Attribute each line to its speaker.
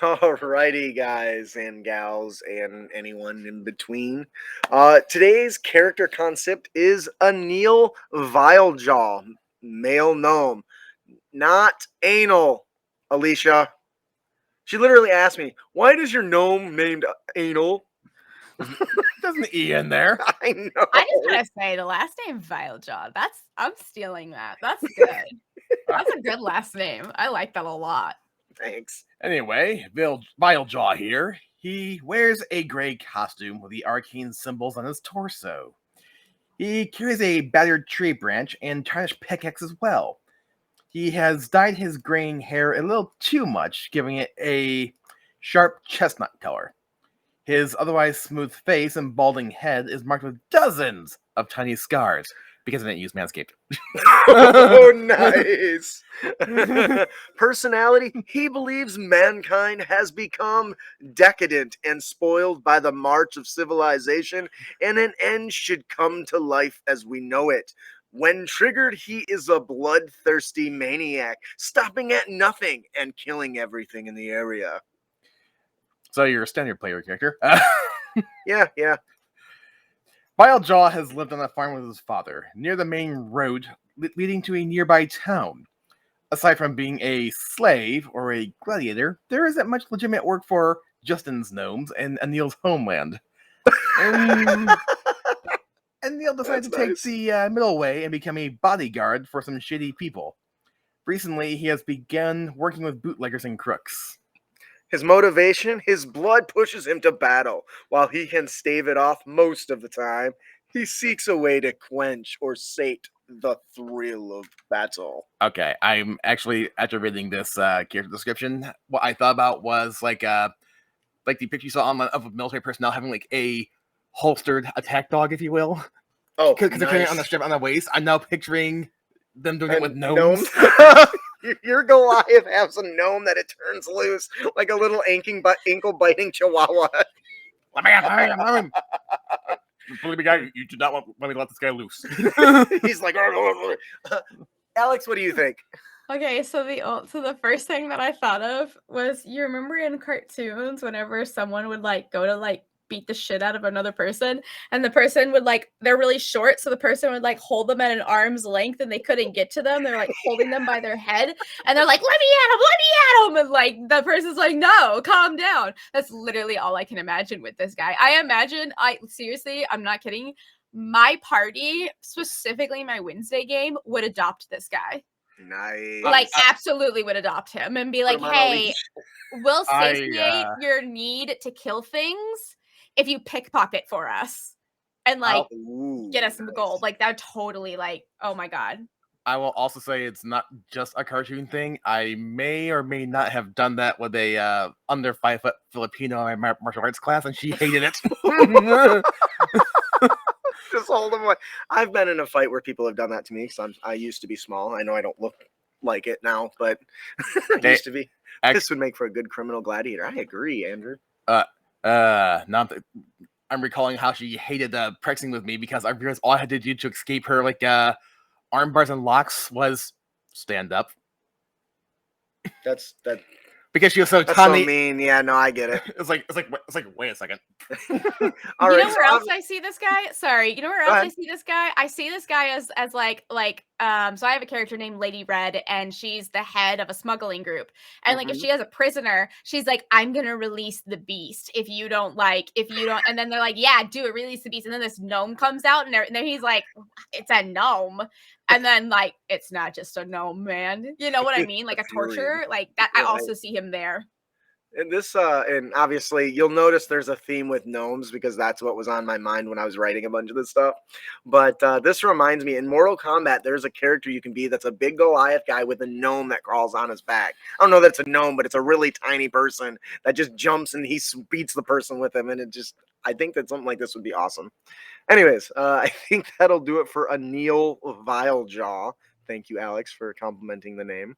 Speaker 1: Alrighty, guys and gals, and anyone in between. Today's character concept is Aneal Vilejaw, male gnome, not anal. Alicia, she literally asked me, "Why does your gnome named Anal?"
Speaker 2: There's an E in there.
Speaker 1: I know.
Speaker 3: I just gotta say the last name Vilejaw. I'm stealing that. That's good. That's a good last name. I like that a lot.
Speaker 1: Thanks.
Speaker 2: Anyway, Vilejaw here. He wears a gray costume with the arcane symbols on his torso. He carries a battered tree branch and tarnished pickaxe as well. He has dyed his graying hair a little too much, giving it a sharp chestnut color. His otherwise smooth face and balding head is marked with dozens of tiny scars because I didn't use Manscaped.
Speaker 1: Oh, nice. Personality, he believes mankind has become decadent and spoiled by the march of civilization, and an end should come to life as we know it. When triggered, he is a bloodthirsty maniac, stopping at nothing and killing everything in the area.
Speaker 2: So you're a standard player character.
Speaker 1: Yeah.
Speaker 2: Vilejaw has lived on a farm with his father, near the main road leading to a nearby town. Aside from being a slave or a gladiator, there isn't much legitimate work for Justin's gnomes in Aneal's homeland. And Aneal decided to take the middle way and become a bodyguard for some shady people. Recently, he has begun working with bootleggers and crooks.
Speaker 1: His motivation, his blood pushes him to battle. While he can stave it off most of the time, he seeks a way to quench or sate the thrill of battle.
Speaker 2: Okay, I'm actually, after reading this character description, what I thought about was like the picture you saw online of a military personnel having like a holstered attack dog, if you will.
Speaker 1: Oh,
Speaker 2: because they're carrying it on the strap on the waist. I'm now picturing them doing it with gnomes.
Speaker 1: Your Goliath has a gnome that it turns loose like a little ankle-biting chihuahua.
Speaker 2: Let me in. Believe me, guy, you do not want me to let this guy loose.
Speaker 1: He's like, Alex, what do you think?
Speaker 3: Okay, so the first thing that I thought of was, you remember in cartoons whenever someone would like go to like beat the shit out of another person, and the person would like, they're really short, so the person would like hold them at an arm's length and they couldn't get to them. They're like holding them by their head and they're like, let me at him, and like the person's like, no, calm down. That's literally all I can imagine with this guy. Seriously, I'm not kidding, my party, specifically my Wednesday game, would adopt this guy.
Speaker 1: Nice.
Speaker 3: Like, absolutely would adopt him and be like, hey, we'll satiate your need to kill things if you pickpocket for us and like get us some gold. Like, that totally, like, oh my god.
Speaker 2: I will also say it's not just a cartoon thing. I may or may not have done that with a under 5 foot Filipino in my martial arts class, and she hated it.
Speaker 1: Just hold them away. I've been in a fight where people have done that to me because I used to be small. I know I don't look like it now, but I used to be. This would make for a good criminal gladiator. I agree, Andrew.
Speaker 2: I'm recalling how she hated practicing with me because I realized all I had to do to escape her like arm bars and locks was stand up.
Speaker 1: That's
Speaker 2: because she was so
Speaker 1: tiny. So mean. Yeah, no, I get it.
Speaker 2: It's like wait a second.
Speaker 3: All right, where else I see this guy? Sorry, you know where else I see this guy? I see this guy as like so I have a character named Lady Red, and she's the head of a smuggling group. And like if she has a prisoner, she's like, I'm gonna release the beast if you don't, and then they're like, yeah, do it, release the beast. And then this gnome comes out, and then he's like, it's a gnome. And then, like, it's not just a gnome, man. You know what I mean? Like a torturer, like that. I also see him there.
Speaker 1: And this, and obviously, you'll notice there's a theme with gnomes because that's what was on my mind when I was writing a bunch of this stuff. But this reminds me, in Mortal Kombat, there's a character you can be that's a big Goliath guy with a gnome that crawls on his back. I don't know that it's a gnome, but it's a really tiny person that just jumps and he beats the person with him. And I think that something like this would be awesome. Anyways, I think that'll do it for Aneal Vilejaw. Thank you, Alex, for complimenting the name.